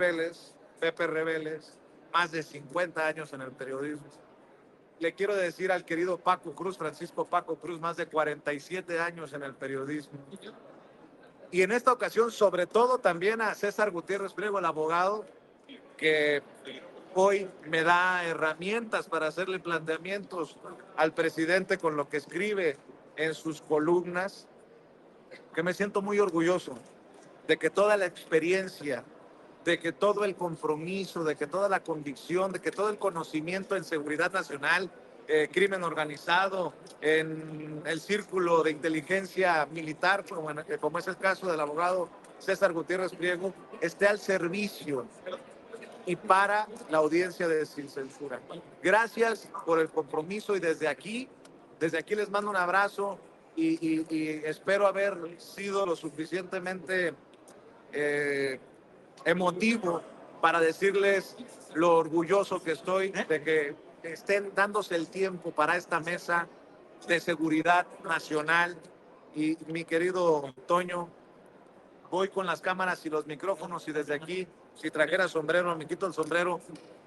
Rebeles, Pepe Rebeles, más de 50 años en el periodismo. Le quiero decir al querido Paco Cruz, Francisco Paco Cruz, más de 47 años en el periodismo. Y en esta ocasión, sobre todo, también a César Gutiérrez Priego, el abogado, que hoy me da herramientas para hacerle planteamientos al presidente con lo que escribe en sus columnas, que me siento muy orgulloso de que toda la experiencia, de que todo el compromiso, de que toda la convicción, de que todo el conocimiento en seguridad nacional, crimen organizado, en el círculo de inteligencia militar, como es el caso del abogado César Gutiérrez Priego, esté al servicio y para la audiencia de Sin Censura. Gracias por el compromiso y desde aquí les mando un abrazo y espero haber sido lo suficientemente emotivo para decirles lo orgulloso que estoy de que estén dándose el tiempo para esta mesa de seguridad nacional. Y mi querido Toño, voy con las cámaras y los micrófonos y desde aquí, si trajera sombrero, me quito el sombrero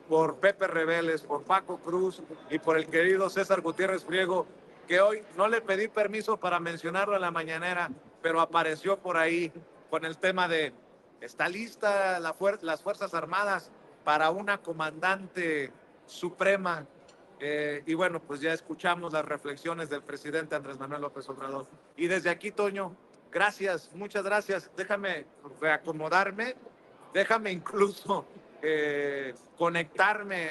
por Pepe Rebeles, por Paco Cruz y por el querido César Gutiérrez Priego, que hoy no le pedí permiso para mencionarlo en la mañanera, pero apareció por ahí con el tema de ¿está lista las Fuerzas Armadas para una comandante suprema? Y bueno, pues ya escuchamos las reflexiones del presidente Andrés Manuel López Obrador. Y desde aquí, Toño, gracias, muchas gracias. Déjame reacomodarme, déjame incluso conectarme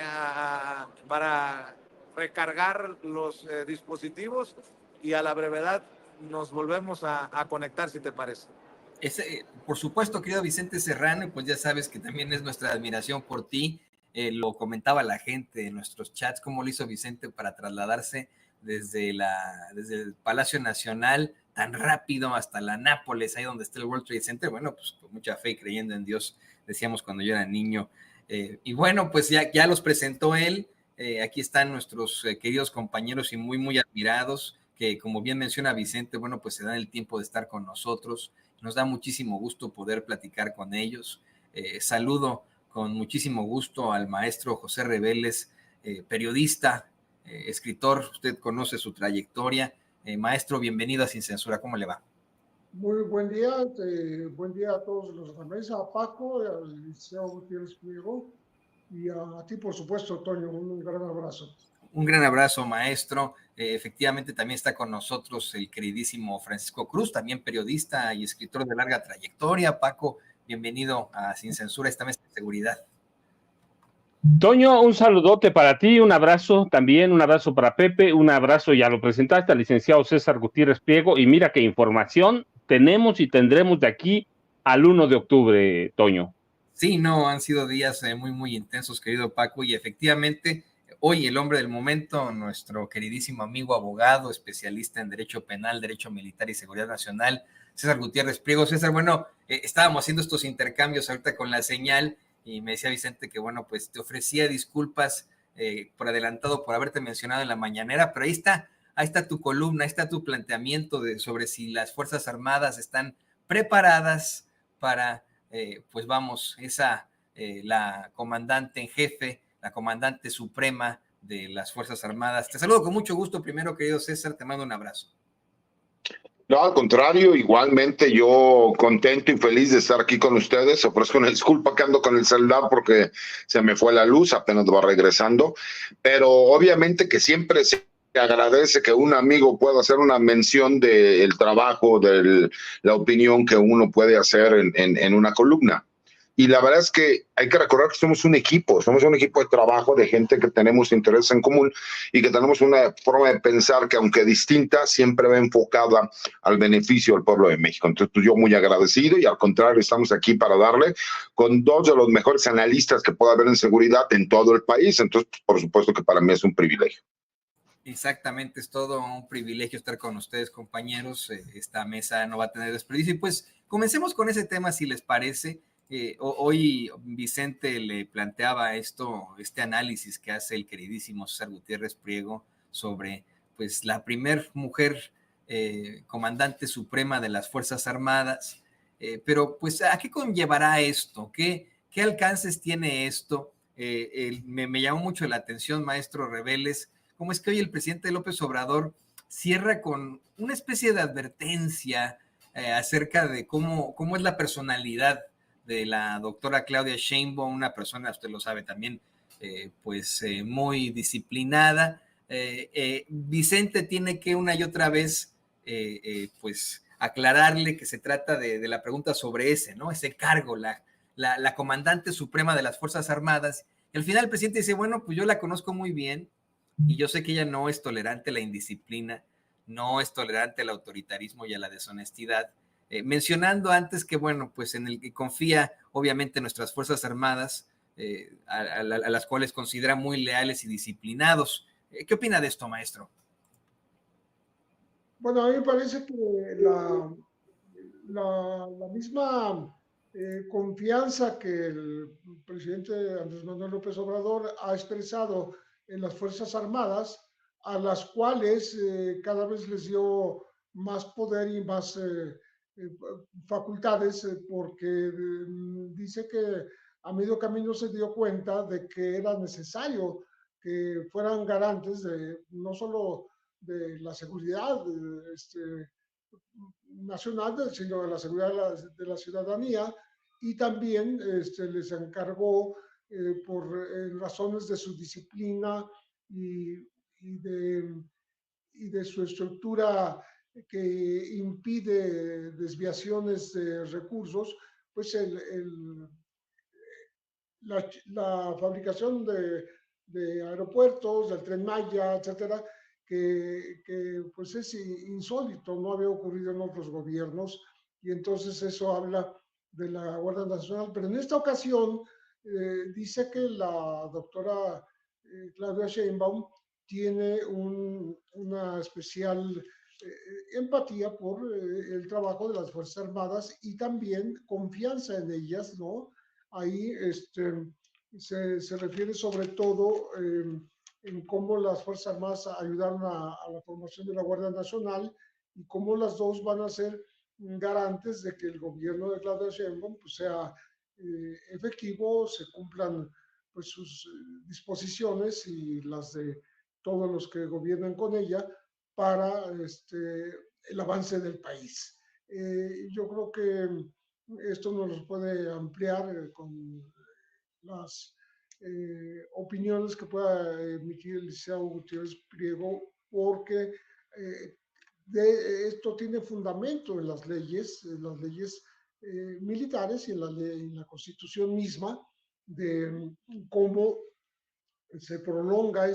para recargar los dispositivos y a la brevedad nos volvemos a conectar, si te parece. Por supuesto, querido Vicente Serrano, pues ya sabes que también es nuestra admiración por ti. Lo comentaba la gente en nuestros chats, cómo lo hizo Vicente para trasladarse desde el Palacio Nacional tan rápido hasta la Nápoles, ahí donde está el World Trade Center. Bueno, pues con mucha fe y creyendo en Dios, decíamos cuando yo era niño. Y bueno, pues ya los presentó él. Aquí están nuestros queridos compañeros y muy, muy admirados, que como bien menciona Vicente, bueno, pues se dan el tiempo de estar con nosotros. Nos da muchísimo gusto poder platicar con ellos. Saludo con muchísimo gusto al maestro José Rebeles, periodista, escritor. Usted conoce su trayectoria. Maestro, bienvenido a Sin Censura. ¿Cómo le va? Muy buen día a todos los de la mesa, a Paco, al licenciado Gutiérrez Priego y a ti, por supuesto, Toño, un gran abrazo. Un gran abrazo, maestro. Efectivamente, también está con nosotros el queridísimo Francisco Cruz, también periodista y escritor de larga trayectoria. Paco, bienvenido a Sin Censura, esta mesa de seguridad. Toño, un saludote para ti, un abrazo también, un abrazo para Pepe, un abrazo, ya lo presentaste, al licenciado César Gutiérrez Priego, y mira qué información tenemos y tendremos de aquí al 1 de octubre, Toño. Sí, no, han sido días muy, muy intensos, querido Paco, y efectivamente, hoy el hombre del momento, nuestro queridísimo amigo abogado, especialista en Derecho Penal, Derecho Militar y Seguridad Nacional, César Gutiérrez Priego. César, bueno, estábamos haciendo estos intercambios ahorita con la señal, y me decía Vicente que, bueno, pues te ofrecía disculpas por adelantado por haberte mencionado en la mañanera, pero ahí está tu columna, ahí está tu planteamiento sobre si las Fuerzas Armadas están preparadas para, pues vamos, la comandante en jefe, la comandante suprema de las Fuerzas Armadas. Te saludo con mucho gusto primero, querido César, te mando un abrazo. No, al contrario, igualmente yo contento y feliz de estar aquí con ustedes. Ofrezco una disculpa que ando con el celular porque se me fue la luz, apenas va regresando, pero obviamente que siempre se agradece que un amigo pueda hacer una mención del trabajo, de la opinión que uno puede hacer en una columna. Y la verdad es que hay que recordar que somos un equipo de trabajo de gente que tenemos intereses en común y que tenemos una forma de pensar que, aunque distinta, siempre va enfocada al beneficio del pueblo de México. Entonces, pues yo muy agradecido y al contrario, estamos aquí para darle con dos de los mejores analistas que pueda haber en seguridad en todo el país. Entonces, pues, por supuesto que para mí es un privilegio. Exactamente, es todo un privilegio estar con ustedes, compañeros. Esta mesa no va a tener desperdicio. Y pues comencemos con ese tema, si les parece. Hoy Vicente le planteaba este análisis que hace el queridísimo César Gutiérrez Priego sobre pues la primer mujer comandante suprema de las Fuerzas Armadas, pero pues ¿a qué conllevará esto? ¿Qué ¿Qué alcances tiene esto? Me llamó mucho la atención, maestro Reveles, cómo es que hoy el presidente López Obrador cierra con una especie de advertencia acerca de cómo es la personalidad de la doctora Claudia Sheinbaum, una persona, usted lo sabe también, muy disciplinada. Vicente tiene que una y otra vez aclararle que se trata de la pregunta sobre ese cargo, la comandante suprema de las Fuerzas Armadas. Y al final el presidente dice, bueno, pues yo la conozco muy bien y yo sé que ella no es tolerante a la indisciplina, no es tolerante al autoritarismo y a la deshonestidad, mencionando antes que, bueno, pues en el que confía obviamente en nuestras Fuerzas Armadas, a las cuales considera muy leales y disciplinados. ¿Qué opina de esto, maestro? Bueno, a mí me parece que la misma confianza que el presidente Andrés Manuel López Obrador ha expresado en las Fuerzas Armadas, a las cuales cada vez les dio más poder y más facultades, porque dice que a medio camino se dio cuenta de que era necesario que fueran garantes de no solo de la seguridad nacional, sino de la seguridad de la ciudadanía, y también les encargó por razones de su disciplina y, y, de, y de su estructura que impide desviaciones de recursos, pues la fabricación de aeropuertos, del Tren Maya, etcétera, que pues es insólito, no había ocurrido en otros gobiernos, y entonces eso habla de la Guardia Nacional. Pero en esta ocasión dice que la doctora Claudia Sheinbaum tiene una especial empatía por el trabajo de las Fuerzas Armadas y también confianza en ellas, ¿no? Ahí se refiere sobre todo en cómo las Fuerzas Armadas ayudaron a la formación de la Guardia Nacional y cómo las dos van a ser garantes de que el gobierno de Claudia Sheinbaum pues, sea efectivo, se cumplan pues, sus disposiciones y las de todos los que gobiernan con ella para el avance del país. Yo creo que esto nos lo puede ampliar con las opiniones que pueda emitir el licenciado Gutiérrez Priego, porque esto tiene fundamento en las leyes militares y en la Constitución misma, de cómo se prolonga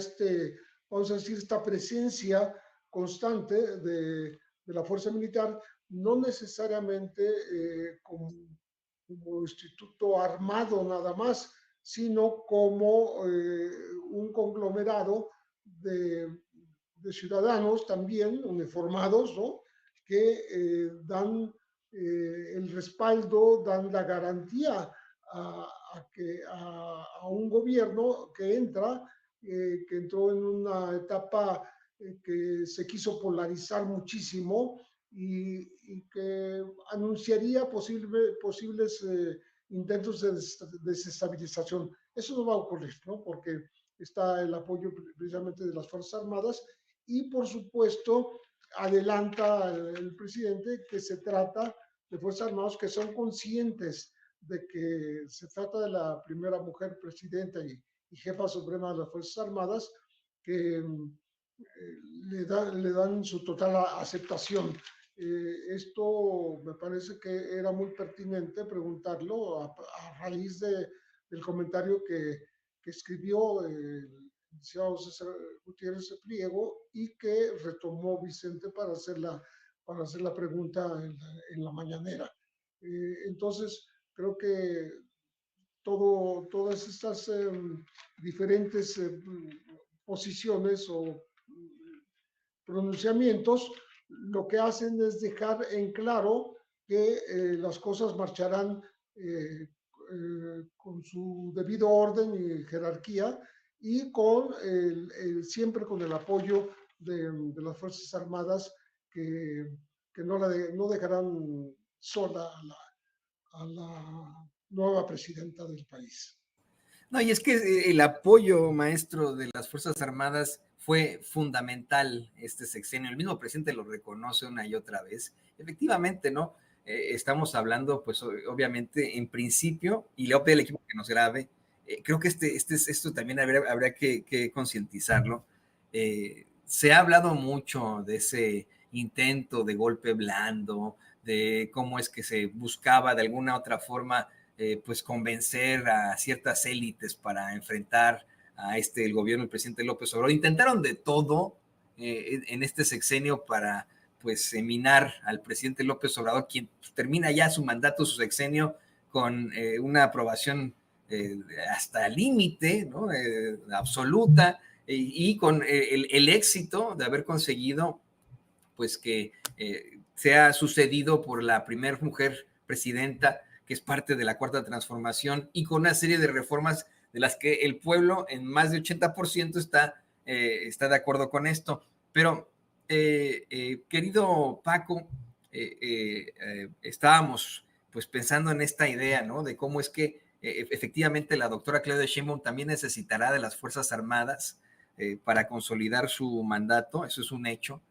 vamos a decir, esta presencia constante de la fuerza militar, no necesariamente como instituto armado nada más, sino como un conglomerado ciudadanos también uniformados, ¿no? Que dan el respaldo, dan la garantía a un gobierno que que entró en una etapa que se quiso polarizar muchísimo y que anunciaría posibles intentos de desestabilización. Eso no va a ocurrir, ¿no? Porque está el apoyo precisamente de las Fuerzas Armadas y, por supuesto, adelanta el presidente que se trata de Fuerzas Armadas que son conscientes de que se trata de la primera mujer presidenta y jefa suprema de las Fuerzas Armadas, que le dan su total aceptación. Esto me parece que era muy pertinente preguntarlo a raíz del comentario que escribió el licenciado César Gutiérrez Priego y que retomó Vicente para hacer la pregunta en la mañanera. Entonces, creo que todas estas diferentes posiciones o pronunciamientos lo que hacen es dejar en claro que las cosas marcharán con su debido orden y jerarquía y siempre con el apoyo de las Fuerzas Armadas que no dejarán sola a la nueva presidenta del país. No, y es que el apoyo, maestro, de las Fuerzas Armadas fue fundamental este sexenio. El mismo presidente lo reconoce una y otra vez. Efectivamente, ¿no? Estamos hablando, pues, obviamente, en principio, y le voy a pedir al equipo que nos grabe. Creo que esto también habría que concientizarlo. Se ha hablado mucho de ese intento de golpe blando, de cómo es que se buscaba de alguna otra forma pues convencer a ciertas élites para enfrentar a el gobierno del presidente López Obrador. Intentaron de todo en este sexenio para pues minar al presidente López Obrador, quien termina ya su mandato, su sexenio, con una aprobación hasta límite, ¿no? Absoluta, y con el éxito de haber conseguido pues que sea sucedido por la primera mujer presidenta, que es parte de la Cuarta Transformación, y con una serie de reformas de las que el pueblo en más de 80% está de acuerdo con esto. Pero, querido Paco, estábamos pues pensando en esta idea, ¿no? De cómo es que efectivamente la doctora Claudia Sheinbaum también necesitará de las Fuerzas Armadas para consolidar su mandato, eso es un hecho,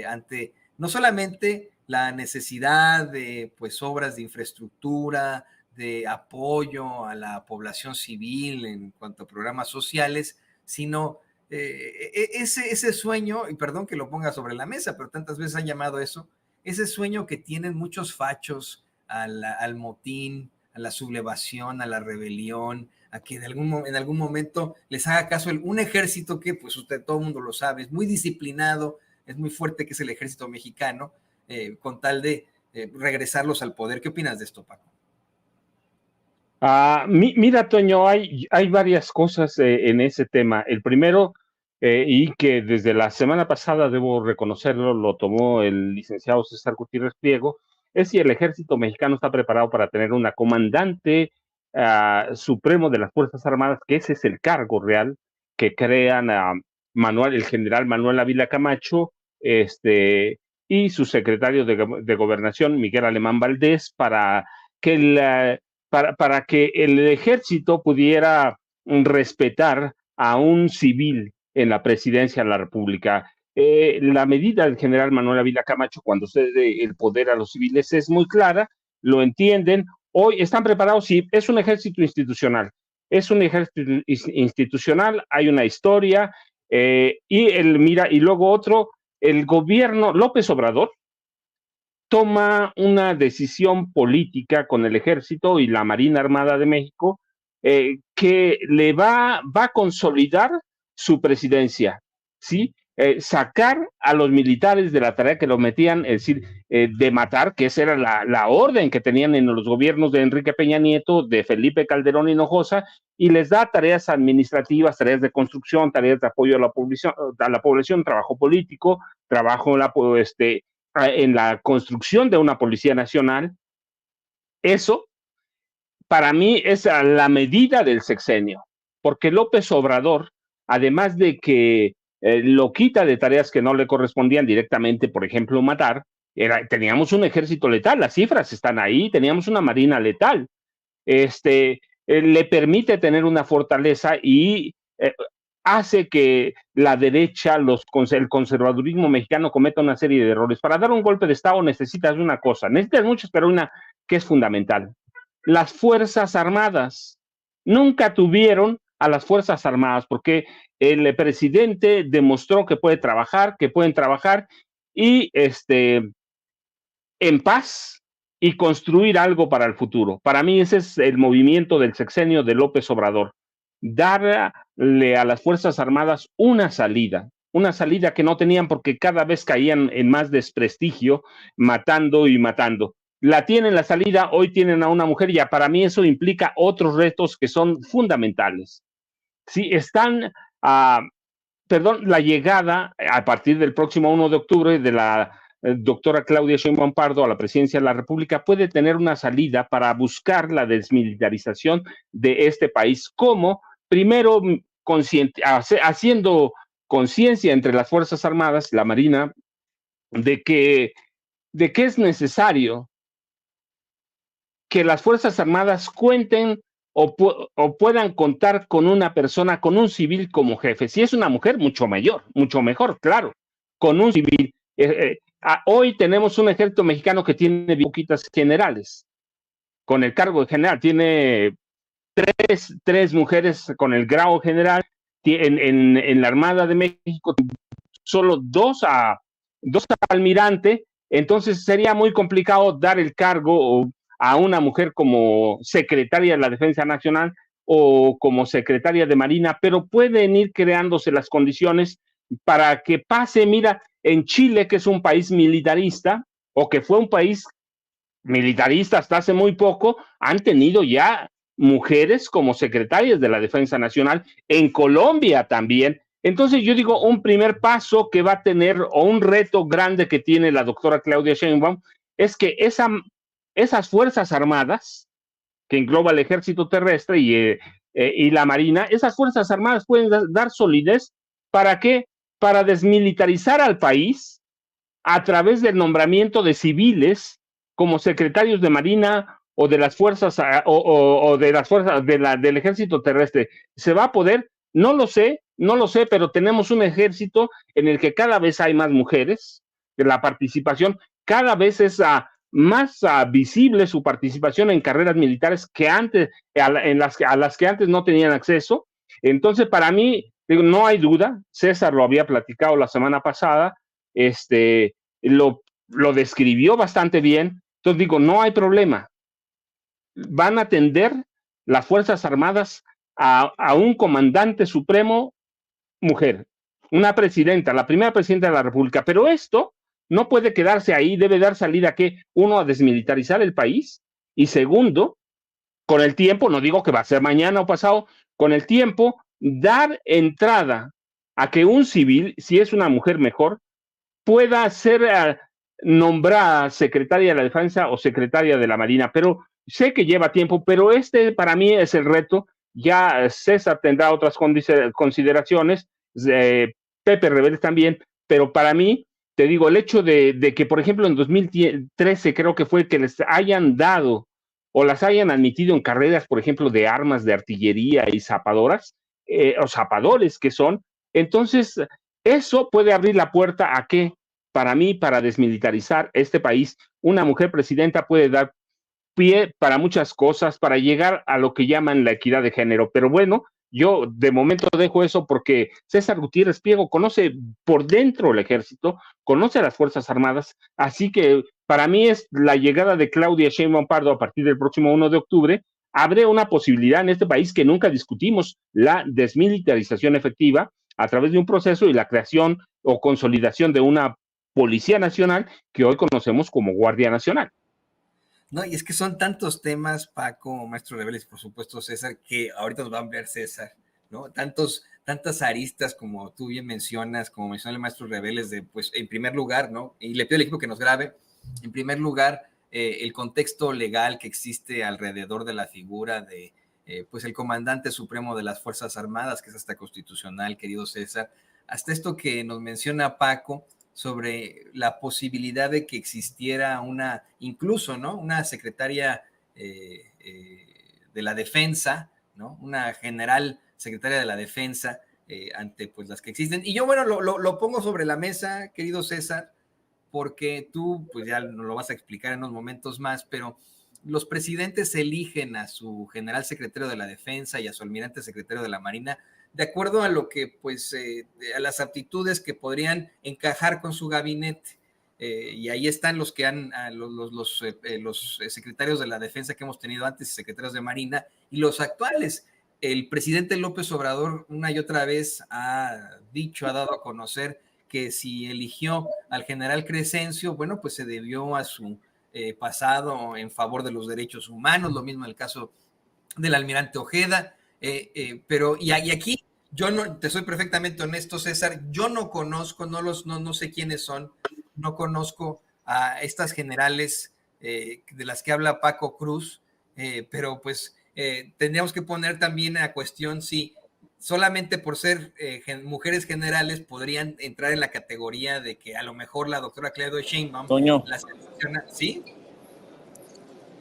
ante no solamente la necesidad de pues obras de infraestructura, de apoyo a la población civil en cuanto a programas sociales, sino ese sueño, y perdón que lo ponga sobre la mesa, pero tantas veces han llamado eso, ese sueño que tienen muchos fachos al motín, a la sublevación, a la rebelión, a que en algún momento les haga caso un ejército que, pues usted, todo el mundo lo sabe, es muy disciplinado, es muy fuerte, que es el ejército mexicano, con tal de regresarlos al poder. ¿Qué opinas de esto, Paco? Mira, Toño, hay varias cosas en ese tema. El primero, y que desde la semana pasada, debo reconocerlo, lo tomó el licenciado César Gutiérrez Priego, es si el ejército mexicano está preparado para tener una comandante supremo de las Fuerzas Armadas, que ese es el cargo real que crean el general Manuel Ávila Camacho, y su secretario de Gobernación, Miguel Alemán Valdés, para que para que el ejército pudiera respetar a un civil en la presidencia de la República. La medida del general Manuel Ávila Camacho, cuando cede el poder a los civiles, es muy clara, lo entienden. Hoy están preparados, sí, es un ejército institucional. Es un ejército institucional, hay una historia, y luego otro, el gobierno López Obrador toma una decisión política con el Ejército y la Marina Armada de México que le va a consolidar su presidencia, ¿sí? Sacar a los militares de la tarea que lo metían, es decir, de matar, que esa era la orden que tenían en los gobiernos de Enrique Peña Nieto, de Felipe Calderón Hinojosa, y les da tareas administrativas, tareas de construcción, tareas de apoyo a la población, trabajo político, trabajo en la construcción de una Policía Nacional. Eso, para mí, es a la medida del sexenio, porque López Obrador, además de que lo quita de tareas que no le correspondían directamente, por ejemplo, matar, teníamos un ejército letal, las cifras están ahí, teníamos una marina letal, le permite tener una fortaleza y hace que la derecha, el conservadurismo mexicano cometa una serie de errores. Para dar un golpe de Estado necesitas una cosa, necesitas muchas, pero una que es fundamental. Las Fuerzas Armadas nunca tuvieron a las Fuerzas Armadas porque el presidente demostró que pueden trabajar y en paz y construir algo para el futuro. Para mí ese es el movimiento del sexenio de López Obrador. Darle a las Fuerzas Armadas una salida que no tenían porque cada vez caían en más desprestigio, matando y matando. La tienen la salida, hoy tienen a una mujer, y para mí eso implica otros retos que son fundamentales. Sí, la llegada a partir del próximo 1 de octubre de la doctora Claudia Sheinbaum Pardo a la presidencia de la República puede tener una salida para buscar la desmilitarización de este país, como primero haciendo conciencia entre las Fuerzas Armadas, la Marina, de que es necesario que las Fuerzas Armadas cuenten o puedan contar con una persona, con un civil como jefe. Si es una mujer, mucho mayor, mucho mejor, claro, con un civil. Hoy tenemos un ejército mexicano que tiene poquitas generales, con el cargo de general, tiene tres mujeres con el grado general, en la Armada de México solo dos almirante, entonces sería muy complicado dar el cargo a una mujer como secretaria de la Defensa Nacional o como secretaria de Marina, pero pueden ir creándose las condiciones para que pase. Mira, en Chile, que es un país militarista, o que fue un país militarista hasta hace muy poco, han tenido ya mujeres como secretarias de la Defensa Nacional, en Colombia también. Entonces yo digo, un primer paso que va a tener, o un reto grande que tiene la doctora Claudia Sheinbaum, es que esas Fuerzas Armadas, que engloba el Ejército Terrestre y la Marina, esas Fuerzas Armadas pueden dar solidez. ¿Para qué? Para desmilitarizar al país a través del nombramiento de civiles como secretarios de Marina o de las fuerzas o de las fuerzas del Ejército Terrestre. ¿Se va a poder? No lo sé, pero tenemos un ejército en el que cada vez hay más mujeres, de la participación, cada vez es más visible su participación en carreras militares que antes, a las que antes no tenían acceso. Entonces, para mí, digo, no hay duda, César lo había platicado la semana pasada, lo describió bastante bien. Entonces digo, no hay problema. Van a atender las Fuerzas Armadas a un comandante supremo mujer, una presidenta, la primera presidenta de la República. Pero esto no puede quedarse ahí, debe dar salida que, uno, a desmilitarizar el país, y segundo, con el tiempo, no digo que va a ser mañana o pasado, con el tiempo, dar entrada a que un civil, si es una mujer mejor, pueda ser nombrada secretaria de la Defensa o secretaria de la Marina. Pero sé que lleva tiempo, pero para mí es el reto. Ya César tendrá otras consideraciones, Pepe Reveles también, pero para mí, te digo, el hecho de que, por ejemplo, en 2013 creo que fue que les hayan dado o las hayan admitido en carreras, por ejemplo, de armas de artillería y zapadoras, o zapadores que son. Entonces, eso puede abrir la puerta a que, para mí, para desmilitarizar este país, una mujer presidenta puede dar pie para muchas cosas, para llegar a lo que llaman la equidad de género. Pero bueno, yo de momento dejo eso porque César Gutiérrez Priego conoce por dentro el ejército, conoce a las Fuerzas Armadas, así que para mí es la llegada de Claudia Sheinbaum Pardo a partir del próximo 1 de octubre, abre una posibilidad en este país que nunca discutimos, la desmilitarización efectiva a través de un proceso y la creación o consolidación de una Policía Nacional que hoy conocemos como Guardia Nacional. No, y es que son tantos temas, Paco, maestro Reveles, por supuesto, César, que ahorita nos va a ampliar César, ¿no? Tantas aristas como tú bien mencionas, como mencionó el maestro Reveles, pues, en primer lugar, ¿no? Y le pido al equipo que nos grabe, en primer lugar, el contexto legal que existe alrededor de la figura de, pues, el comandante supremo de las Fuerzas Armadas, que es hasta constitucional, querido César, hasta esto que nos menciona Paco, sobre la posibilidad de que existiera incluso, ¿no? Una secretaria de la defensa, ¿no? Una general secretaria de la defensa ante, pues, las que existen. Y yo, bueno, lo pongo sobre la mesa, querido César, porque tú, pues, ya nos lo vas a explicar en unos momentos más, pero los presidentes eligen a su general secretario de la defensa y a su almirante secretario de la Marina de acuerdo a lo que, pues, a las aptitudes que podrían encajar con su gabinete. Y ahí están los que los secretarios de la defensa que hemos tenido antes, secretarios de Marina, y los actuales. El presidente López Obrador una y otra vez ha dado a conocer que si eligió al general Crescencio, bueno, pues se debió a su pasado en favor de los derechos humanos, lo mismo en el caso del almirante Ojeda. Pero aquí yo no, te soy perfectamente honesto, César, yo no conozco, no sé quiénes son, no conozco a estas generales de las que habla Paco Cruz, pero pues tendríamos que poner también a cuestión si solamente por ser mujeres generales podrían entrar en la categoría de que a lo mejor la doctora Claudia Sheinbaum Toño. la selecciona, ¿sí?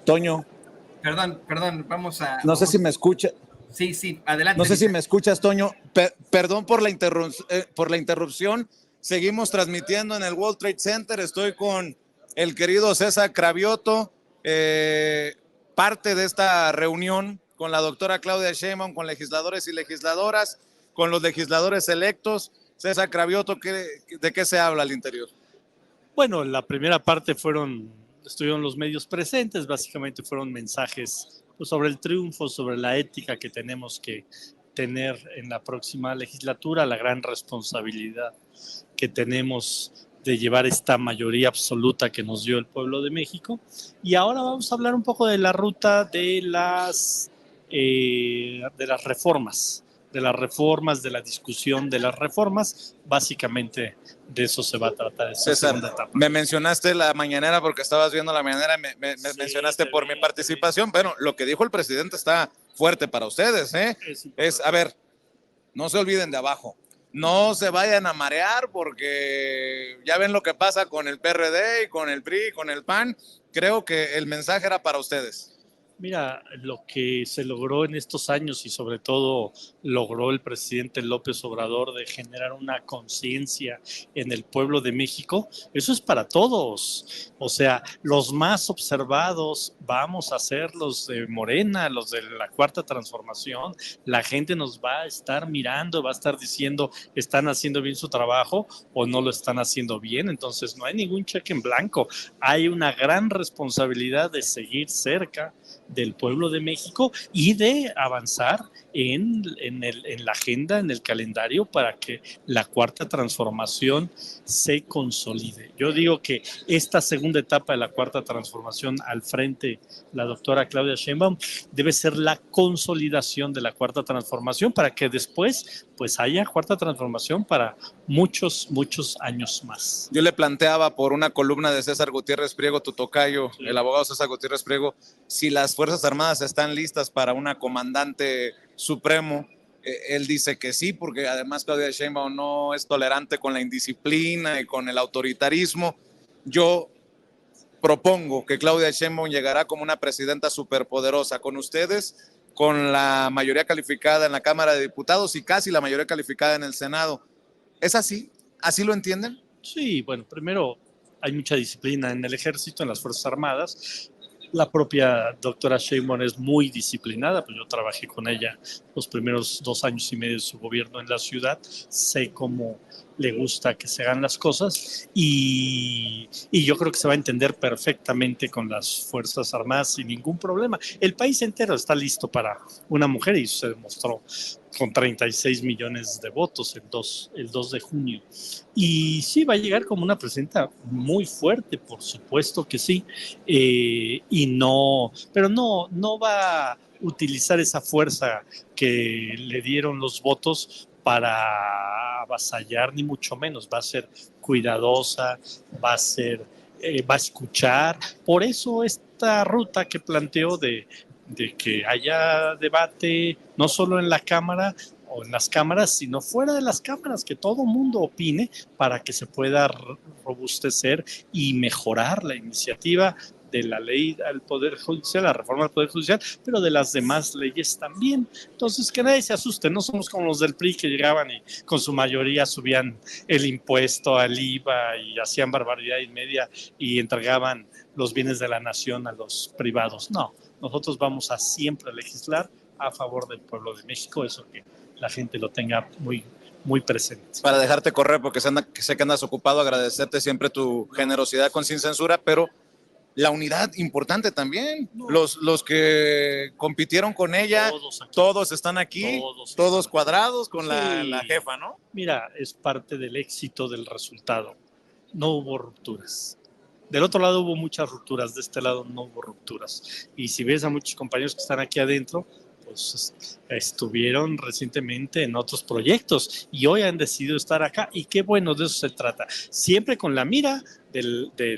Toño, Perdón, vamos a... No sé si me escucha. Sí, adelante. No sé si me escuchas, Toño. Perdón por la interrupción. Seguimos transmitiendo en el World Trade Center. Estoy con el querido César Cravioto, parte de esta reunión con la doctora Claudia Sheinbaum, con legisladores y legisladoras, con los legisladores electos. César Cravioto, ¿de qué se habla al interior? Bueno, la primera parte estuvieron los medios presentes, básicamente fueron mensajes pues, sobre el triunfo, sobre la ética que tenemos que tener en la próxima legislatura, la gran responsabilidad que tenemos de llevar esta mayoría absoluta que nos dio el pueblo de México. Y ahora vamos a hablar un poco de la ruta de las reformas, de la discusión de las reformas. Básicamente de eso se va a tratar esta segunda etapa. Me mencionaste la mañanera porque estabas viendo la mañanera, me sí, mencionaste por mi participación. Bueno, lo que dijo el presidente está fuerte para ustedes, ¿eh? A ver, no se olviden de abajo. No se vayan a marear porque ya ven lo que pasa con el PRD y con el PRI, con el PAN. Creo que el mensaje era para ustedes. Mira, lo que se logró en estos años y sobre todo logró el presidente López Obrador de generar una conciencia en el pueblo de México, eso es para todos. O sea, los más observados vamos a ser los de Morena, los de la Cuarta Transformación. La gente nos va a estar mirando, va a estar diciendo, ¿están haciendo bien su trabajo o no lo están haciendo bien? Entonces no hay ningún cheque en blanco. Hay una gran responsabilidad de seguir cerca del pueblo de México y de avanzar en la agenda, en el calendario para que la Cuarta Transformación se consolide. Yo digo que esta segunda etapa de la Cuarta Transformación al frente la doctora Claudia Sheinbaum debe ser la consolidación de la Cuarta Transformación para que después pues haya Cuarta Transformación para muchos años más. Yo le planteaba por una columna de César Gutiérrez Priego, tu tocayo, sí, el abogado César Gutiérrez Priego, si las Fuerzas Armadas están listas para una comandante supremo. Él dice que sí, porque además Claudia Sheinbaum no es tolerante con la indisciplina y con el autoritarismo. Yo propongo que Claudia Sheinbaum llegará como una presidenta superpoderosa con ustedes, con la mayoría calificada en la Cámara de Diputados y casi la mayoría calificada en el Senado. ¿Es así? ¿Así lo entienden? Sí, bueno, primero hay mucha disciplina en el ejército, en las Fuerzas Armadas. La propia doctora Sheinbaum es muy disciplinada, pues yo trabajé con ella los primeros 2 años y medio de su gobierno en la ciudad, sé cómo le gusta que se hagan las cosas y yo creo que se va a entender perfectamente con las Fuerzas Armadas sin ningún problema. El país entero está listo para una mujer y eso se demostró con 36 millones de votos el 2 de junio. Y sí, va a llegar como una presidenta muy fuerte, por supuesto que sí, pero no va a utilizar esa fuerza que le dieron los votos para avasallar, ni mucho menos. Va a ser cuidadosa, va a escuchar. Por eso esta ruta que planteó de que haya debate no solo en la Cámara o en las cámaras, sino fuera de las cámaras, que todo mundo opine para que se pueda robustecer y mejorar la iniciativa de la ley al Poder Judicial, la reforma al Poder Judicial, pero de las demás leyes también. Entonces, que nadie se asuste, no somos como los del PRI que llegaban y con su mayoría subían el impuesto al IVA y hacían barbaridad y media y entregaban los bienes de la nación a los privados. No, nosotros vamos a siempre legislar a favor del pueblo de México, eso que la gente lo tenga muy presente. Para dejarte correr, porque sé que andas ocupado, agradecerte siempre tu generosidad con Sin Censura, pero la unidad importante también. No. Los que compitieron con ella, todos están aquí, todos cuadrados con sí, la jefa, ¿no? Mira, es parte del éxito del resultado. No hubo rupturas. Del otro lado hubo muchas rupturas, de este lado no hubo rupturas. Y si ves a muchos compañeros que están aquí adentro, pues estuvieron recientemente en otros proyectos y hoy han decidido estar acá y qué bueno, de eso se trata. Siempre con la mira de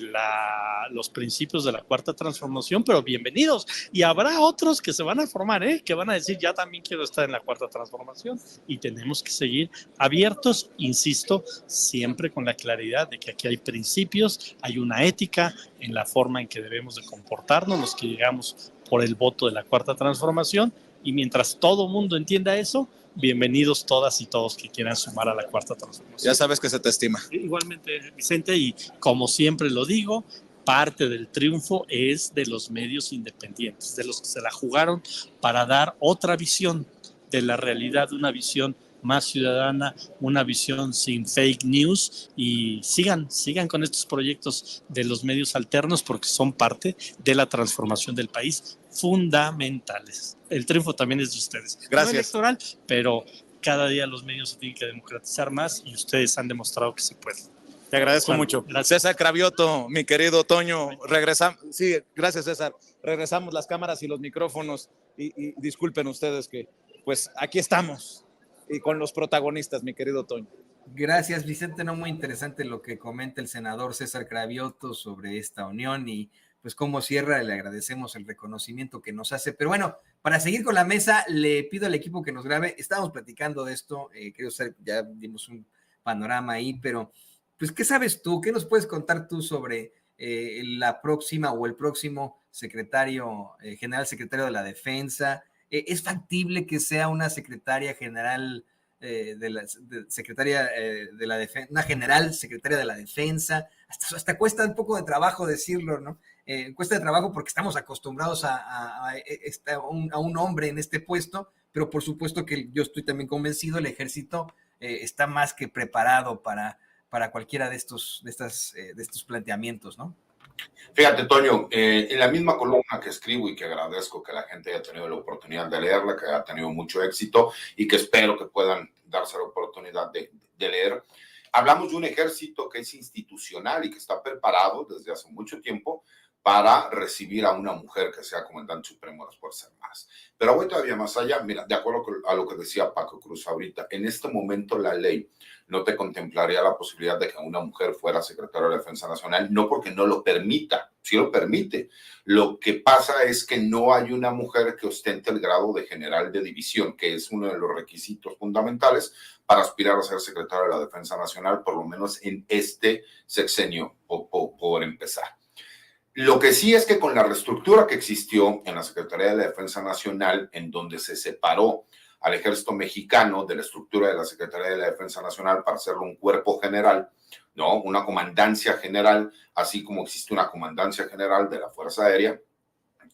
los principios de la Cuarta Transformación, pero bienvenidos. Y habrá otros que se van a formar, que van a decir, ya también quiero estar en la Cuarta Transformación y tenemos que seguir abiertos, insisto, siempre con la claridad de que aquí hay principios, hay una ética en la forma en que debemos de comportarnos, los que llegamos por el voto de la Cuarta Transformación, y mientras todo mundo entienda eso, bienvenidos todas y todos que quieran sumar a la Cuarta Transformación. Ya sabes que se te estima. Igualmente, Vicente, y como siempre lo digo, parte del triunfo es de los medios independientes, de los que se la jugaron para dar otra visión de la realidad, una visión más ciudadana, una visión sin fake news, y sigan con estos proyectos de los medios alternos porque son parte de la transformación del país, fundamentales. El triunfo también es de ustedes. Gracias. No electoral, pero cada día los medios se tienen que democratizar más y ustedes han demostrado que se puede. Te agradezco mucho. Gracias. César Cravioto, mi querido Toño, regresamos. Sí, gracias, César. Regresamos las cámaras y los micrófonos y disculpen ustedes que, pues, aquí estamos y con los protagonistas, mi querido Toño. Gracias, Vicente. No, muy interesante lo que comenta el senador César Cravioto sobre esta unión y pues cómo cierra. Le agradecemos el reconocimiento que nos hace. Pero bueno, para seguir con la mesa, le pido al equipo que nos grabe. Estábamos platicando de esto, creo que ya dimos un panorama ahí, pero pues, ¿qué sabes tú? ¿Qué nos puedes contar tú sobre la próxima o el próximo secretario, general secretario de la Defensa? ¿Es factible que sea una secretaria general secretaria de la Defensa, una general secretaria de la Defensa? Hasta cuesta un poco de trabajo decirlo, ¿no? Cuesta de trabajo porque estamos acostumbrados a un hombre en este puesto, pero por supuesto que yo estoy también convencido, el ejército está más que preparado para cualquiera de estos planteamientos, ¿no? Fíjate, Toño, en la misma columna que escribo y que agradezco que la gente haya tenido la oportunidad de leerla, que haya tenido mucho éxito y que espero que puedan darse la oportunidad de leer, hablamos de un ejército que es institucional y que está preparado desde hace mucho tiempo para recibir a una mujer que sea comandante supremo de las Fuerzas Armadas. Pero voy todavía más allá. Mira, de acuerdo a lo que decía Paco Cruz ahorita, en este momento la ley no te contemplaría la posibilidad de que una mujer fuera secretaria de la Defensa Nacional, no porque no lo permita, sí lo permite. Lo que pasa es que no hay una mujer que ostente el grado de general de división, que es uno de los requisitos fundamentales para aspirar a ser secretario de la Defensa Nacional, por lo menos en este sexenio, por empezar. Lo que sí es que con la reestructura que existió en la Secretaría de la Defensa Nacional, en donde se separó al Ejército Mexicano de la estructura de la Secretaría de la Defensa Nacional para hacerlo un cuerpo general, ¿no? Una comandancia general, así como existe una comandancia general de la Fuerza Aérea,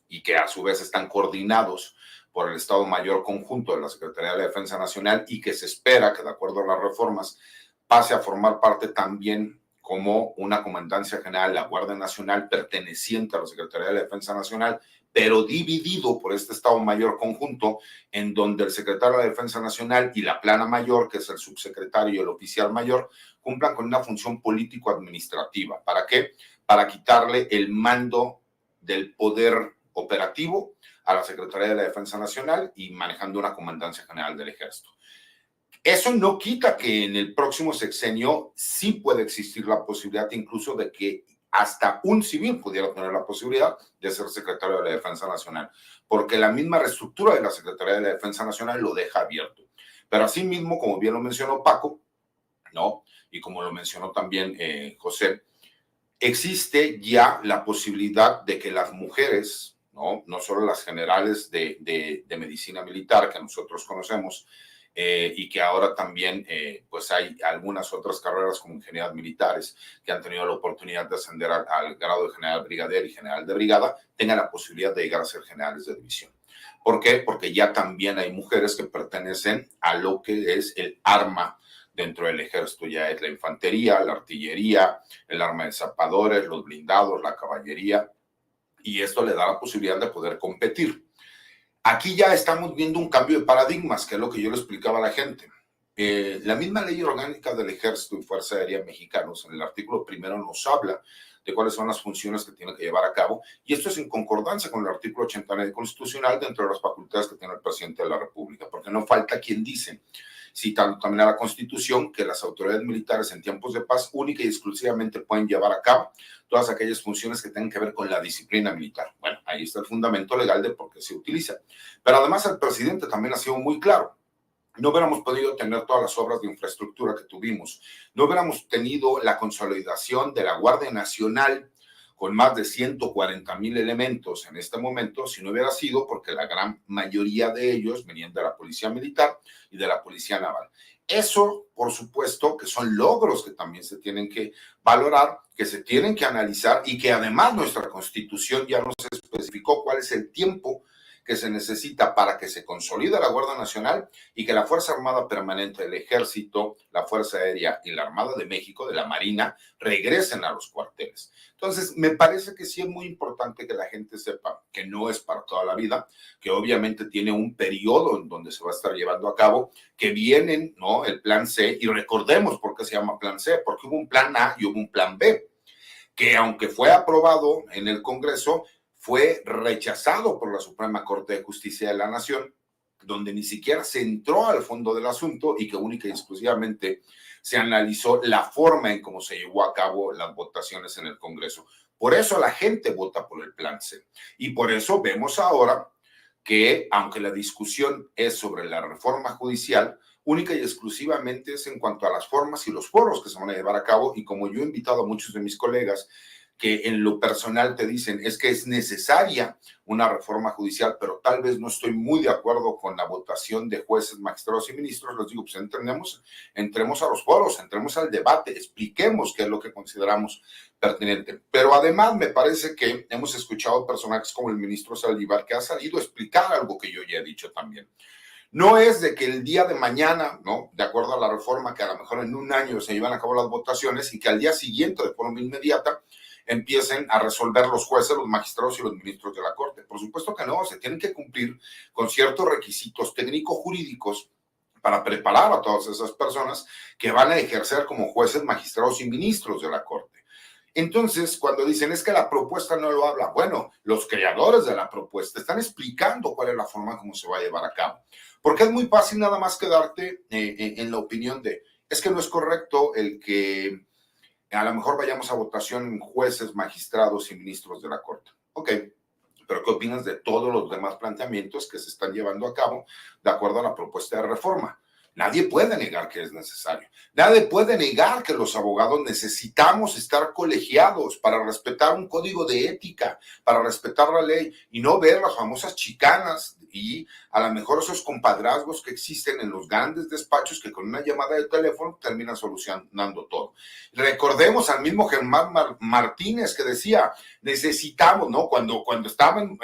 y que a su vez están coordinados por el Estado Mayor Conjunto de la Secretaría de la Defensa Nacional, y que se espera que, de acuerdo a las reformas, pase a formar parte también como una comandancia general, la Guardia Nacional, perteneciente a la Secretaría de la Defensa Nacional, pero dividido por este Estado Mayor Conjunto, en donde el secretario de la Defensa Nacional y la plana mayor, que es el subsecretario y el oficial mayor, cumplan con una función político-administrativa. ¿Para qué? Para quitarle el mando del poder operativo a la Secretaría de la Defensa Nacional y manejando una comandancia general del Ejército. Eso no quita que en el próximo sexenio sí puede existir la posibilidad incluso de que hasta un civil pudiera tener la posibilidad de ser secretario de la Defensa Nacional, porque la misma reestructura de la Secretaría de la Defensa Nacional lo deja abierto. Pero asimismo, como bien lo mencionó Paco, ¿no? Y como lo mencionó también José, existe ya la posibilidad de que las mujeres, no solo las generales de medicina militar que nosotros conocemos, y que ahora también pues hay algunas otras carreras como ingenierías militares que han tenido la oportunidad de ascender al grado de general brigadier y general de brigada, tengan la posibilidad de llegar a ser generales de división. ¿Por qué? Porque ya también hay mujeres que pertenecen a lo que es el arma dentro del ejército. Ya es la infantería, la artillería, el arma de zapadores, los blindados, la caballería, y esto le da la posibilidad de poder competir. Aquí ya estamos viendo un cambio de paradigmas, que es lo que yo le explicaba a la gente. La misma ley orgánica del Ejército y Fuerza Aérea Mexicanos, en el artículo primero, nos habla de cuáles son las funciones que tiene que llevar a cabo, y esto es en concordancia con el artículo 89 constitucional dentro de las facultades que tiene el presidente de la República, porque no falta quien dice, citando también a la Constitución, que las autoridades militares en tiempos de paz única y exclusivamente pueden llevar a cabo todas aquellas funciones que tengan que ver con la disciplina militar. Bueno, ahí está el fundamento legal de por qué se utiliza. Pero además el presidente también ha sido muy claro. No hubiéramos podido tener todas las obras de infraestructura que tuvimos. No hubiéramos tenido la consolidación de la Guardia Nacional con más de 140,000 elementos en este momento, si no hubiera sido porque la gran mayoría de ellos venían de la Policía Militar y de la Policía Naval. Eso, por supuesto, que son logros que también se tienen que valorar, que se tienen que analizar y que además nuestra Constitución ya nos especificó cuál es el tiempo que se necesita para que se consolide la Guardia Nacional y que la Fuerza Armada Permanente, el Ejército, la Fuerza Aérea y la Armada de México, de la Marina, regresen a los cuarteles. Entonces, me parece que sí es muy importante que la gente sepa que no es para toda la vida, que obviamente tiene un periodo en donde se va a estar llevando a cabo, que vienen, ¿no?, el plan C, y recordemos por qué se llama plan C, porque hubo un plan A y hubo un plan B, que aunque fue aprobado en el Congreso, fue rechazado por la Suprema Corte de Justicia de la Nación, donde ni siquiera se entró al fondo del asunto y que única y exclusivamente se analizó la forma en cómo se llevó a cabo las votaciones en el Congreso. Por eso la gente vota por el plan C. Y por eso vemos ahora que, aunque la discusión es sobre la reforma judicial, única y exclusivamente es en cuanto a las formas y los foros que se van a llevar a cabo. Y como yo he invitado a muchos de mis colegas que en lo personal te dicen es que es necesaria una reforma judicial, pero tal vez no estoy muy de acuerdo con la votación de jueces, magistrados y ministros, les digo, pues entremos a los foros, entremos al debate, expliquemos qué es lo que consideramos pertinente. Pero además me parece que hemos escuchado personajes como el ministro Saldívar que ha salido a explicar algo que yo ya he dicho también. No es de que el día de mañana, ¿no?, de acuerdo a la reforma, que a lo mejor en un año se llevan a cabo las votaciones y que al día siguiente, de forma inmediata, empiecen a resolver los jueces, los magistrados y los ministros de la Corte. Por supuesto que no, se tienen que cumplir con ciertos requisitos técnico-jurídicos para preparar a todas esas personas que van a ejercer como jueces, magistrados y ministros de la Corte. Entonces, cuando dicen es que la propuesta no lo habla, bueno, los creadores de la propuesta están explicando cuál es la forma como se va a llevar a cabo. Porque es muy fácil nada más quedarte en la opinión de, es que no es correcto el que a lo mejor vayamos a votación en jueces, magistrados y ministros de la Corte. Ok, pero ¿qué opinas de todos los demás planteamientos que se están llevando a cabo de acuerdo a la propuesta de reforma? Nadie puede negar que es necesario. Nadie puede negar que los abogados necesitamos estar colegiados para respetar un código de ética, para respetar la ley y no ver las famosas chicanas y a lo mejor esos compadrazgos que existen en los grandes despachos que con una llamada de teléfono terminan solucionando todo. Recordemos al mismo Germán Martínez que decía, necesitamos, ¿no?, cuando estaban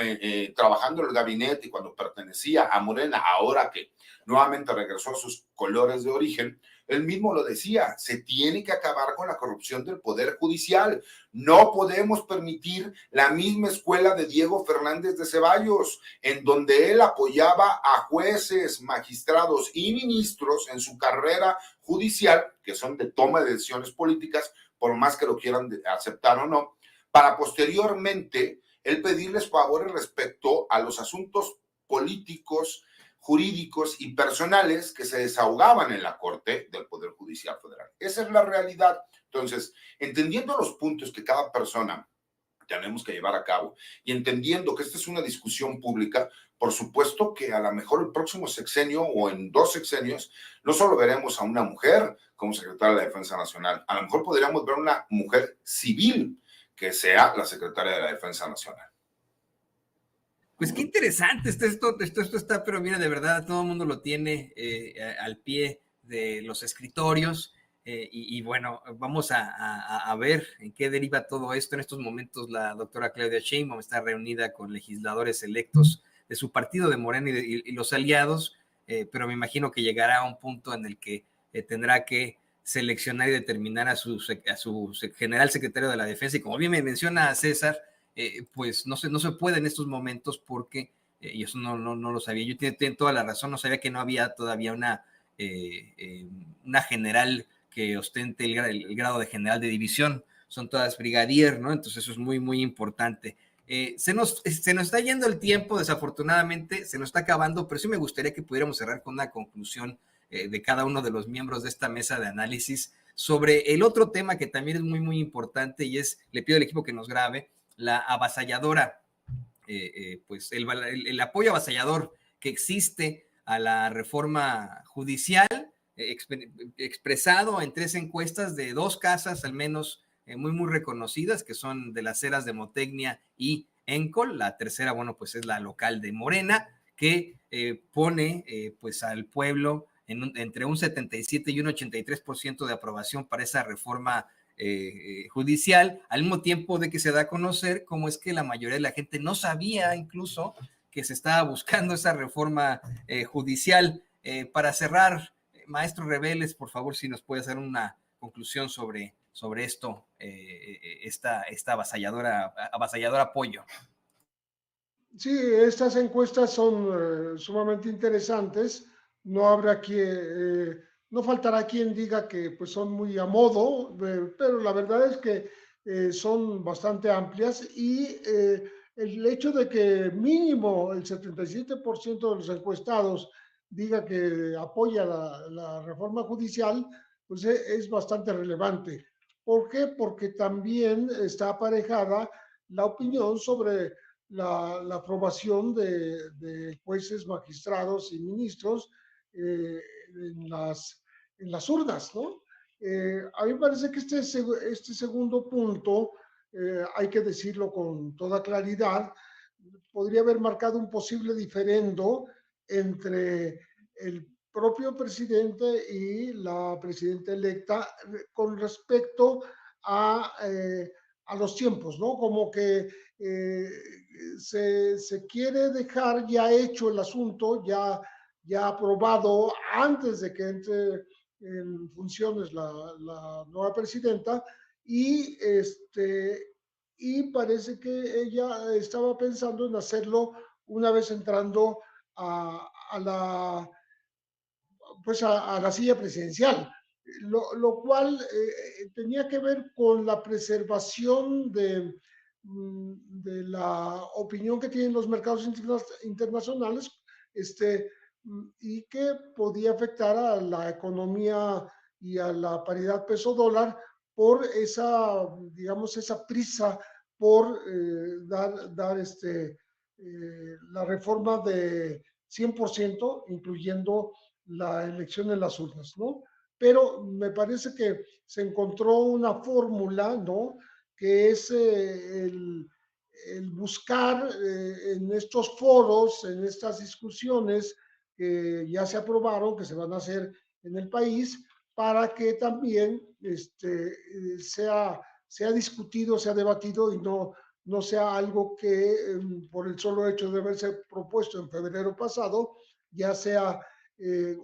trabajando en el gabinete y cuando pertenecía a Morena, ahora que nuevamente regresó a sus colores de origen, él mismo lo decía, se tiene que acabar con la corrupción del Poder Judicial. No podemos permitir la misma escuela de Diego Fernández de Ceballos, en donde él apoyaba a jueces, magistrados y ministros en su carrera judicial, que son de toma de decisiones políticas, por más que lo quieran aceptar o no, para posteriormente él pedirles favores respecto a los asuntos políticos, jurídicos y personales que se desahogaban en la Corte del Poder Judicial Federal. Esa es la realidad. Entonces, entendiendo los puntos que cada persona tenemos que llevar a cabo y entendiendo que esta es una discusión pública, por supuesto que a lo mejor el próximo sexenio o en 2 sexenios no solo veremos a una mujer como secretaria de la Defensa Nacional, a lo mejor podríamos ver una mujer civil que sea la secretaria de la Defensa Nacional. Pues qué interesante esto está, pero mira, de verdad, todo el mundo lo tiene al pie de los escritorios y bueno, vamos a ver en qué deriva todo esto. En estos momentos la doctora Claudia Sheinbaum está reunida con legisladores electos de su partido de Morena y los aliados, pero me imagino que llegará a un punto en el que tendrá que seleccionar y determinar a su general secretario de la Defensa, y como bien me menciona César, pues no se puede en estos momentos porque, y eso no lo sabía, yo tiene toda la razón, no sabía que no había todavía una general que ostente el grado de general de división, son todas brigadier, ¿no? Entonces eso es muy, muy importante. Se nos está yendo el tiempo, desafortunadamente, se nos está acabando, pero sí me gustaría que pudiéramos cerrar con una conclusión de cada uno de los miembros de esta mesa de análisis sobre el otro tema que también es muy, muy importante y es, le pido al equipo que nos grabe, la avasalladora, pues el apoyo avasallador que existe a la reforma judicial, expresado en 3 encuestas de 2 casas, al menos muy reconocidas, que son de las eras de Motecnia y Encol. La tercera, bueno, pues es la local de Morena, que pone pues al pueblo entre un 77 y un 83% de aprobación para esa reforma judicial, al mismo tiempo de que se da a conocer cómo es que la mayoría de la gente no sabía incluso que se estaba buscando esa reforma judicial. Para cerrar, maestro Reveles, por favor, si nos puede hacer una conclusión sobre esto, esta avasallador apoyo. Sí, estas encuestas son sumamente interesantes. No habrá no faltará quien diga que pues, son muy a modo, pero la verdad es que son bastante amplias y el hecho de que mínimo el 77% de los encuestados diga que apoya la reforma judicial, pues es bastante relevante. ¿Por qué? Porque también está aparejada la opinión sobre la aprobación de jueces, magistrados y ministros en las urnas, ¿no? A mí me parece que este segundo punto, hay que decirlo con toda claridad, podría haber marcado un posible diferendo entre el propio presidente y la presidenta electa con respecto a los tiempos, ¿no? Como que se quiere dejar ya hecho el asunto, ya aprobado antes de que entre en funciones la nueva presidenta y parece que ella estaba pensando en hacerlo una vez entrando a la pues a la silla presidencial, lo cual tenía que ver con la preservación de la opinión que tienen los mercados internacionales y que podía afectar a la economía y a la paridad peso-dólar por digamos, esa prisa por dar la reforma de 100%, incluyendo la elección en las urnas, ¿no? Pero me parece que se encontró una fórmula, ¿no? Que es el buscar en estos foros, en estas discusiones que ya se aprobaron, que se van a hacer en el país, para que también sea discutido, sea debatido y no sea algo que por el solo hecho de haberse propuesto en febrero pasado, ya sea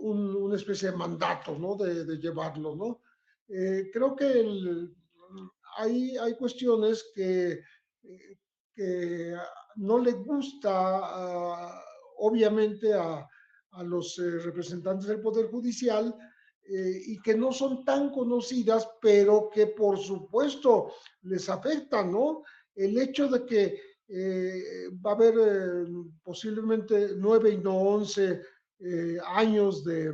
una especie de mandato, ¿no? De llevarlo, ¿no? Creo que hay cuestiones que no le gusta, obviamente, a los representantes del Poder Judicial y que no son tan conocidas, pero que por supuesto les afectan, ¿no? El hecho de que va a haber posiblemente 9 y no 11 años de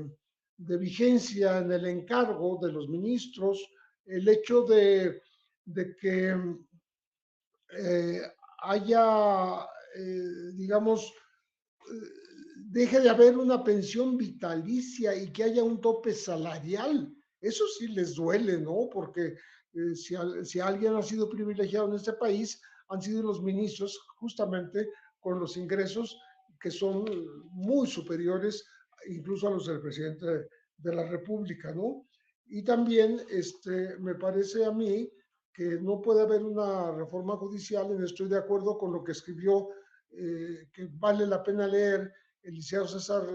vigencia en el encargo de los ministros, el hecho de que haya, digamos, deje de haber una pensión vitalicia y que haya un tope salarial. Eso sí les duele, ¿no? Porque si alguien ha sido privilegiado en este país, han sido los ministros justamente con los ingresos que son muy superiores incluso a los del presidente de la República, ¿no? Y también me parece a mí que no puede haber una reforma judicial, y estoy de acuerdo con lo que escribió, que vale la pena leer el licenciado César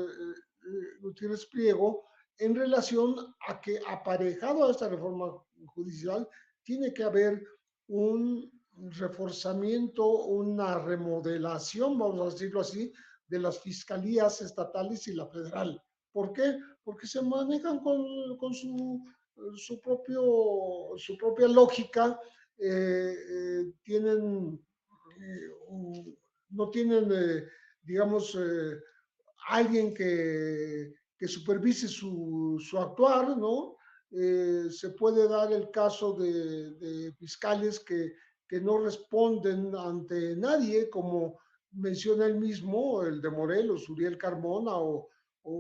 Gutiérrez Priego, en relación a que aparejado a esta reforma judicial tiene que haber un reforzamiento, una remodelación, vamos a decirlo así, de las fiscalías estatales y la federal. ¿Por qué? Porque se manejan con su propia lógica, no tienen, digamos, alguien que supervise su actuar, ¿no? Se puede dar el caso de fiscales que no responden ante nadie, como menciona él mismo, el de Morelos, Uriel Carmona, o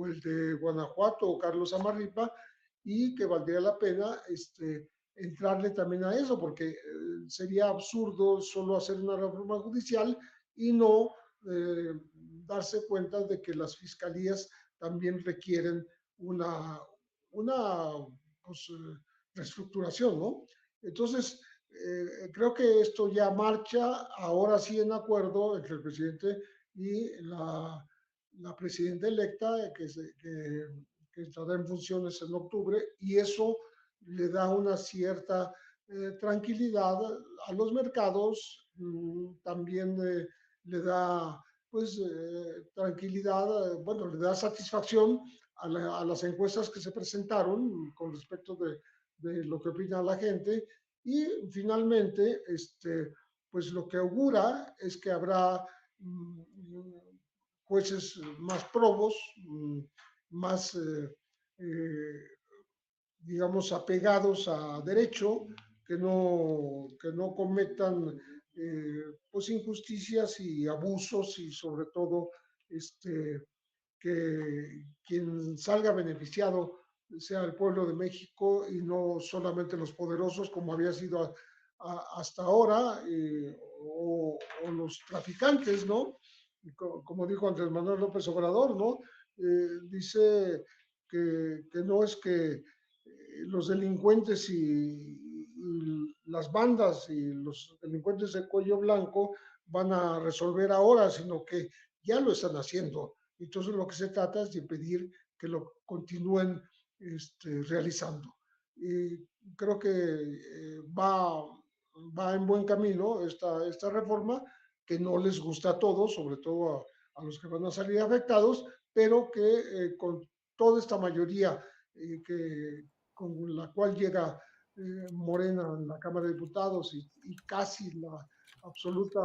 el de Guanajuato, Carlos Amarripa, y que valdría la pena entrarle también a eso, porque sería absurdo solo hacer una reforma judicial y no darse cuenta de que las fiscalías también requieren una pues, reestructuración, ¿no? Entonces, creo que esto ya marcha, ahora sí en acuerdo entre el presidente y la presidenta electa, que estará en funciones en octubre, y eso le da una cierta tranquilidad a los mercados, también le da pues tranquilidad, bueno, le da satisfacción a las encuestas que se presentaron con respecto de lo que opina la gente, y finalmente, pues lo que augura es que habrá jueces más probos, más, digamos, apegados a derecho, que no cometan pues injusticias y abusos, y sobre todo que quien salga beneficiado sea el pueblo de México y no solamente los poderosos, como había sido hasta ahora, o los traficantes, ¿no? Como dijo Andrés Manuel López Obrador, ¿no? Dice que no es que los delincuentes y las bandas y los delincuentes de cuello blanco van a resolver ahora, sino que ya lo están haciendo. Entonces lo que se trata es de impedir que lo continúen realizando. Y creo que va en buen camino esta reforma, que no les gusta a todos, sobre todo a los que van a salir afectados, pero que con toda esta mayoría con la cual llega Morena en la Cámara de Diputados y casi la absoluta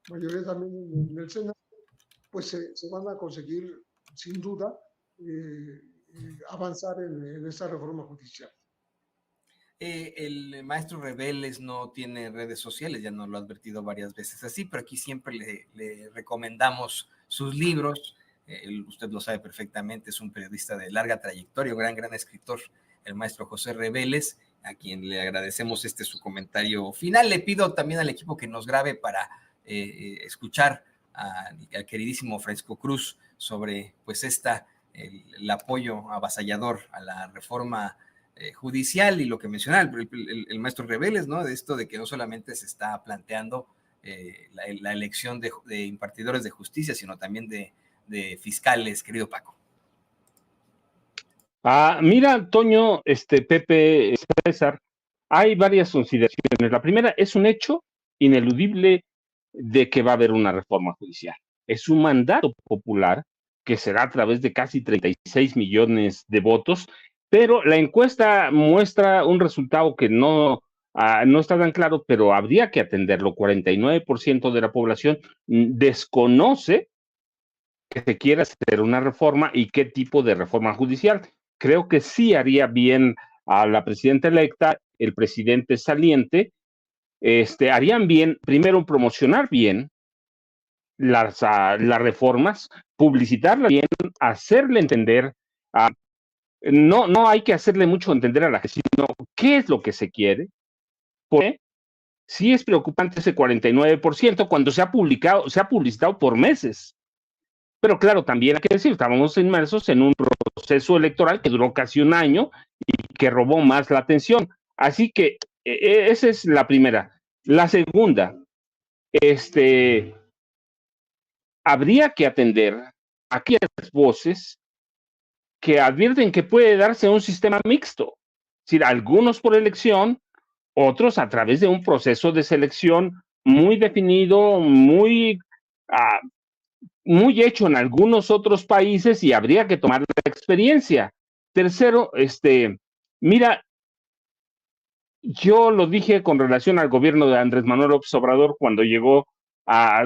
mayoría también en el Senado, pues se van a conseguir sin duda avanzar en esta reforma judicial. El maestro Rebeles no tiene redes sociales, ya nos lo ha advertido varias veces así, pero aquí siempre le recomendamos sus libros. Usted lo sabe perfectamente, es un periodista de larga trayectoria, gran escritor, el maestro José Rebeles, a quien le agradecemos su comentario final. Le pido también al equipo que nos grabe para escuchar al queridísimo Francisco Cruz sobre pues el apoyo avasallador a la reforma judicial y lo que mencionaba el maestro Rebeles, ¿no? De esto de que no solamente se está planteando la elección de impartidores de justicia, sino también de fiscales, querido Paco. Mira, Toño, Pepe, César, hay varias consideraciones. La primera, es un hecho ineludible de que va a haber una reforma judicial. Es un mandato popular que será a través de casi 36 millones de votos, pero la encuesta muestra un resultado que no está tan claro, pero habría que atenderlo. 49% de la población desconoce que se quiera hacer una reforma y qué tipo de reforma judicial. Creo que sí haría bien a la presidenta electa, el presidente saliente, harían bien, primero, promocionar bien las reformas, publicitarlas bien, hacerle entender, no hay que hacerle mucho entender a la gente, sino qué es lo que se quiere, porque sí es preocupante ese 49% cuando se ha publicitado por meses. Pero claro, también hay que decir, estábamos inmersos en un proceso electoral que duró casi un año y que robó más la atención. Así que esa es la primera. La segunda, habría que atender a aquellas voces que advierten que puede darse un sistema mixto. Es decir, algunos por elección, otros a través de un proceso de selección muy definido, muy hecho en algunos otros países, y habría que tomar la experiencia. Tercero, mira, yo lo dije con relación al gobierno de Andrés Manuel López Obrador cuando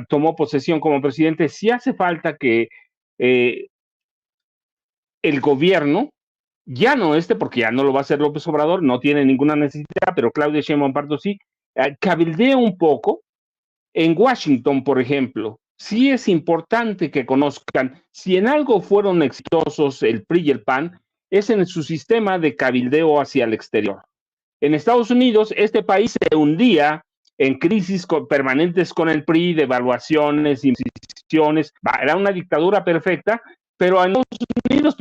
tomó posesión como presidente. Sí hace falta que el gobierno, ya no porque ya no lo va a hacer López Obrador, no tiene ninguna necesidad, pero Claudia Sheinbaum Pardo sí, cabildee un poco. En Washington, por ejemplo, sí es importante que conozcan, si en algo fueron exitosos el PRI y el PAN, es en su sistema de cabildeo hacia el exterior. En Estados Unidos, este país se hundía en crisis permanentes con el PRI, devaluaciones, imposiciones, era una dictadura perfecta, pero en Estados Unidos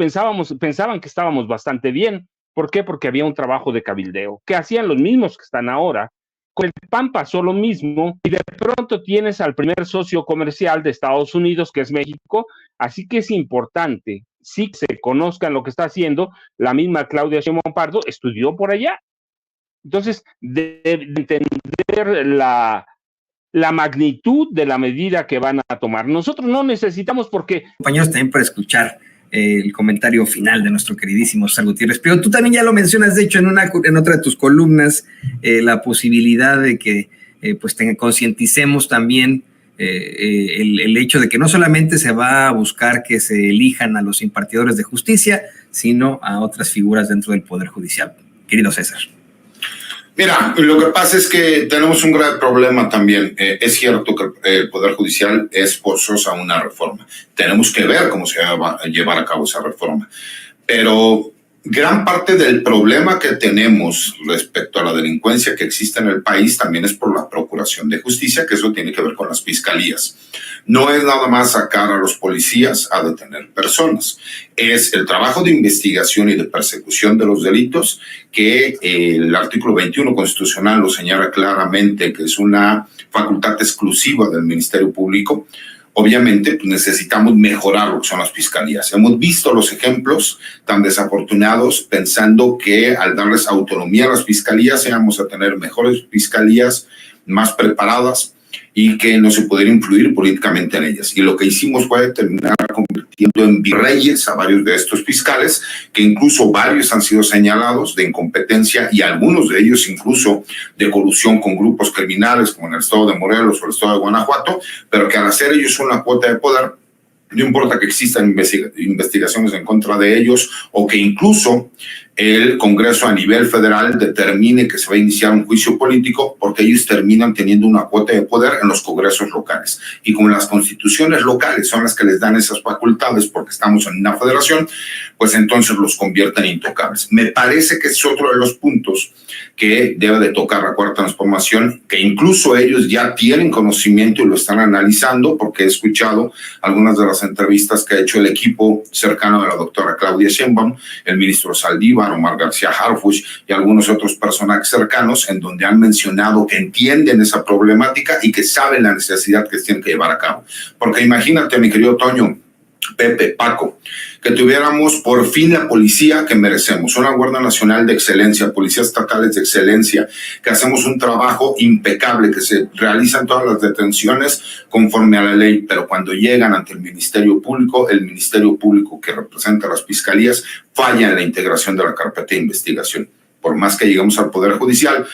pensaban que estábamos bastante bien. ¿Por qué? Porque había un trabajo de cabildeo, que hacían los mismos que están ahora. Con el PAN pasó lo mismo, y de pronto tienes al primer socio comercial de Estados Unidos, que es México, así que es importante, sí, que se conozcan lo que está haciendo. La misma Claudia Sheinbaum Pardo estudió por allá. Entonces, de entender la magnitud de la medida que van a tomar. Nosotros no necesitamos porque... Compañeros, también para escuchar el comentario final de nuestro queridísimo César Gutiérrez Priego. Tú también ya lo mencionas, de hecho, en otra de tus columnas, la posibilidad de que pues concienticemos también el hecho de que no solamente se va a buscar que se elijan a los impartidores de justicia, sino a otras figuras dentro del Poder Judicial. Querido César. Mira, lo que pasa es que tenemos un grave problema también. Es cierto que el Poder Judicial es forzosa una reforma. Tenemos que ver cómo se va a llevar a cabo esa reforma. Pero gran parte del problema que tenemos respecto a la delincuencia que existe en el país también es por la Procuración de Justicia, que eso tiene que ver con las fiscalías. No es nada más sacar a los policías a detener personas. Es el trabajo de investigación y de persecución de los delitos que el artículo 21 constitucional lo señala claramente, que es una facultad exclusiva del Ministerio Público. Obviamente, pues necesitamos mejorar lo que son las fiscalías. Hemos visto los ejemplos tan desafortunados pensando que al darles autonomía a las fiscalías íbamos a tener mejores fiscalías, más preparadas, y que no se pudiera influir políticamente en ellas. Y lo que hicimos fue terminar convirtiendo en virreyes a varios de estos fiscales, que incluso varios han sido señalados de incompetencia y algunos de ellos incluso de colusión con grupos criminales como en el estado de Morelos o el estado de Guanajuato, pero que al hacer ellos una cuota de poder, no importa que existan investigaciones en contra de ellos o que incluso el Congreso a nivel federal determine que se va a iniciar un juicio político, porque ellos terminan teniendo una cuota de poder en los congresos locales. Y como las constituciones locales son las que les dan esas facultades porque estamos en una federación, pues entonces los convierten en intocables. Me parece que es otro de los puntos que debe de tocar la Cuarta Transformación, que incluso ellos ya tienen conocimiento y lo están analizando, porque he escuchado algunas de las entrevistas que ha hecho el equipo cercano de la doctora Claudia Sheinbaum, el ministro Saldívar, Omar García Harfuch y algunos otros personajes cercanos, en donde han mencionado que entienden esa problemática y que saben la necesidad que tienen que llevar a cabo. Porque imagínate, mi querido Toño, Pepe, Paco, que tuviéramos por fin la policía que merecemos, una Guardia Nacional de excelencia, policías estatales de excelencia, que hacemos un trabajo impecable, que se realizan todas las detenciones conforme a la ley, pero cuando llegan ante el Ministerio Público que representa a las fiscalías, falla en la integración de la carpeta de investigación. Por más que lleguemos al Poder Judicial,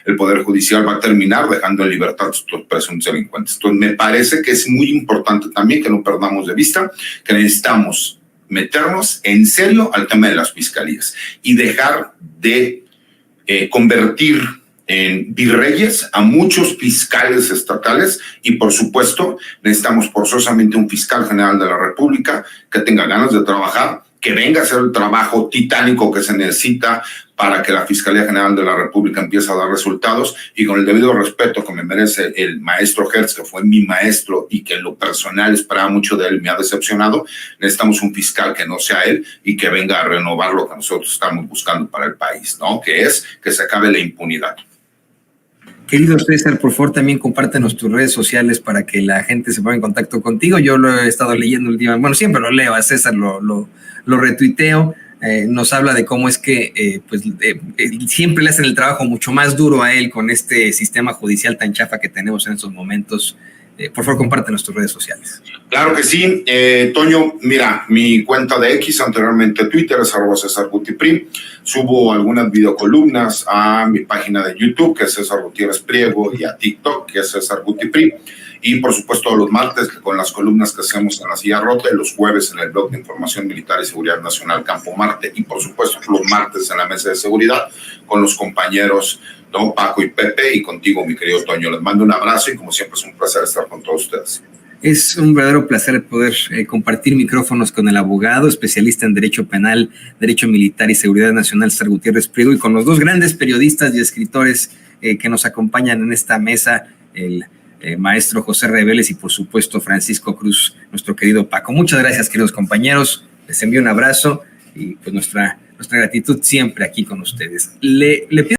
el Poder Judicial va a terminar dejando en libertad a estos presuntos delincuentes. Entonces, me parece que es muy importante también que no perdamos de vista que necesitamos meternos en serio al tema de las fiscalías y dejar de convertir en virreyes a muchos fiscales estatales, y por supuesto necesitamos forzosamente un fiscal general de la República que tenga ganas de trabajar, que venga a hacer el trabajo titánico que se necesita para que la Fiscalía General de la República empiece a dar resultados, y con el debido respeto que me merece el maestro Hertz, que fue mi maestro y que en lo personal esperaba mucho de él, me ha decepcionado. Necesitamos un fiscal que no sea él y que venga a renovar lo que nosotros estamos buscando para el país, ¿no? Que es que se acabe la impunidad. Querido César, por favor, también compártenos tus redes sociales para que la gente se ponga en contacto contigo. Yo lo he estado leyendo últimamente, bueno, siempre lo leo, a César lo retuiteo. Nos habla de cómo es que siempre le hacen el trabajo mucho más duro a él con este sistema judicial tan chafa que tenemos en estos momentos. Por favor, compártenos tus redes sociales. Claro que sí, Toño. Mira, mi cuenta de X, anteriormente Twitter, es @CésarGutiPri. Subo algunas videocolumnas a mi página de YouTube, que es César Gutiérrez Priego, y a TikTok, que es César Gutipri. Y por supuesto los martes con las columnas que hacemos en La Silla Rota, y los jueves en el blog de Información Militar y Seguridad Nacional Campo Marte, y por supuesto los martes en la Mesa de Seguridad con los compañeros Don Paco y Pepe, y contigo, mi querido Toño. Les mando un abrazo y como siempre es un placer estar con todos ustedes. Es un verdadero placer poder compartir micrófonos con el abogado, especialista en Derecho Penal, Derecho Militar y Seguridad Nacional, César Gutiérrez Priego, y con los dos grandes periodistas y escritores que nos acompañan en esta mesa, el maestro José Reveles y, por supuesto, Francisco Cruz, nuestro querido Paco. Muchas gracias, queridos compañeros. Les envío un abrazo y pues nuestra gratitud siempre aquí con ustedes. Le pido